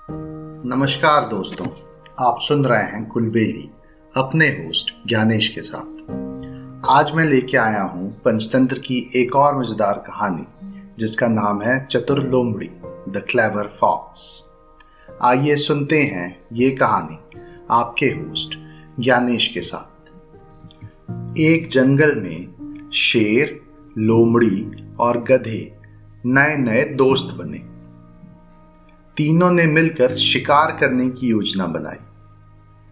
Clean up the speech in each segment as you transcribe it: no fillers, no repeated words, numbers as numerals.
नमस्कार दोस्तों, आप सुन रहे हैं कुलबेली अपने होस्ट ज्ञानेश के साथ। आज मैं लेके आया हूँ पंचतंत्र की एक और मजेदार कहानी जिसका नाम है चतुर लोमड़ी द क्लेवर फॉक्स। आइए सुनते हैं ये कहानी आपके होस्ट ज्ञानेश के साथ। एक जंगल में शेर, लोमड़ी और गधे नए नए दोस्त बने। तीनों ने मिलकर शिकार करने की योजना बनाई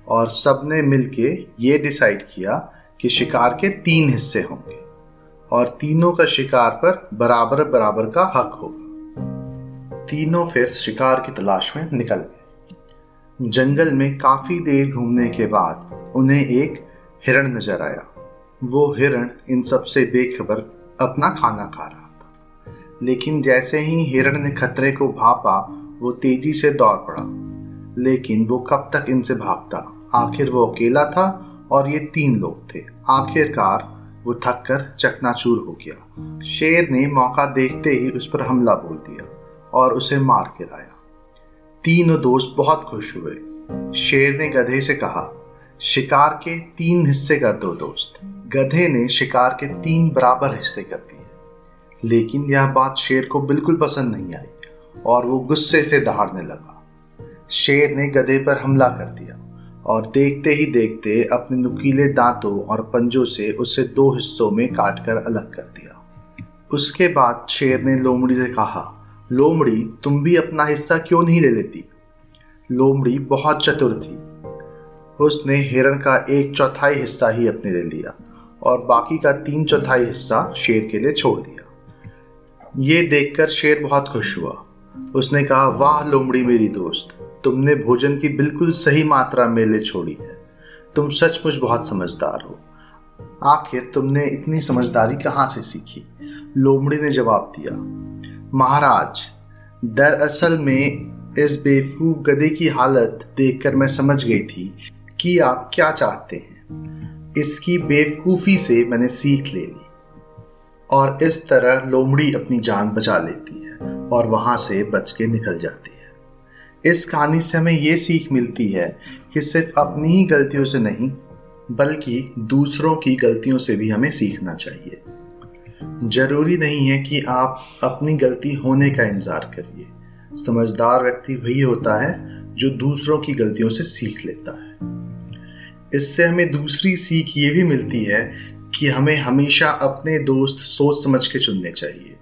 और सबने मिलके ये डिसाइड किया कि शिकार के 3 हिस्से होंगे और तीनों का शिकार पर बराबर बराबर का हक होगा। तीनों फिर शिकार की तलाश में निकल गए। जंगल में काफी देर घूमने के बाद उन्हें एक हिरण नजर आया। वो हिरण इन सबसे बेखबर अपना खाना खा रहा था, लेकिन जैसे ही हिरण ने खतरे को भापा वो तेजी से दौड़ पड़ा। लेकिन वो कब तक इनसे भागता? आखिर वो अकेला था और ये 3 लोग थे। आखिरकार वो थक कर चकनाचूर हो गया। शेर ने मौका देखते ही उस पर हमला बोल दिया और उसे मार गिराया। तीनों दोस्त बहुत खुश हुए। शेर ने गधे से कहा, शिकार के 3 हिस्से कर दो दोस्त। गधे ने शिकार के 3 बराबर हिस्से कर दिए। लेकिन यह बात शेर को बिल्कुल पसंद नहीं आई और वो गुस्से से दहाड़ने लगा। शेर ने गधे पर हमला कर दिया और देखते ही देखते अपने नुकीले दांतों और पंजों से उसे 2 हिस्सों में काटकर अलग कर दिया। उसके बाद शेर ने लोमड़ी से कहा, लोमड़ी तुम भी अपना हिस्सा क्यों नहीं ले लेती? लोमड़ी बहुत चतुर थी। उसने हिरण का 1/4 हिस्सा ही अपने ले लिया और बाकी का 3/4 हिस्सा शेर के लिए छोड़ दिया। ये देखकर शेर बहुत खुश हुआ। उसने कहा, वाह लोमड़ी मेरी दोस्त, तुमने भोजन की बिल्कुल सही मात्रा मेरे लिए छोड़ी है। तुम सचमुच बहुत समझदार हो। आखिर तुमने इतनी समझदारी कहाँ से सीखी? लोमड़ी ने जवाब दिया, महाराज, दरअसल में इस बेवकूफ गधे की हालत देखकर मैं समझ गई थी कि आप क्या चाहते हैं। इसकी बेवकूफ़ी से मैंने सीख ले ली और इस तरह लोमड़ी अपनी जान बचा लेती है और वहां से बच के निकल जाती है। इस कहानी से हमें ये सीख मिलती है कि सिर्फ अपनी ही गलतियों से नहीं बल्कि दूसरों की गलतियों से भी हमें सीखना चाहिए। जरूरी नहीं है कि आप अपनी गलती होने का इंतजार करिए। समझदार व्यक्ति वही होता है जो दूसरों की गलतियों से सीख लेता है। इससे हमें दूसरी सीख ये भी मिलती है कि हमें हमेशा अपने दोस्त सोच समझ के चुनने चाहिए।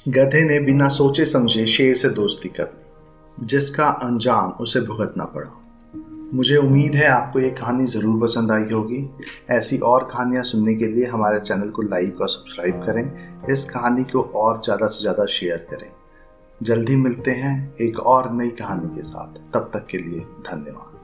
गधे ने बिना सोचे समझे शेर से दोस्ती कर ली, जिसका अंजाम उसे भुगतना पड़ा। मुझे उम्मीद है आपको ये कहानी ज़रूर पसंद आई होगी। ऐसी और कहानियाँ सुनने के लिए हमारे चैनल को लाइक और सब्सक्राइब करें। इस कहानी को और ज़्यादा से ज़्यादा शेयर करें। जल्दी मिलते हैं एक और नई कहानी के साथ। तब तक के लिए धन्यवाद।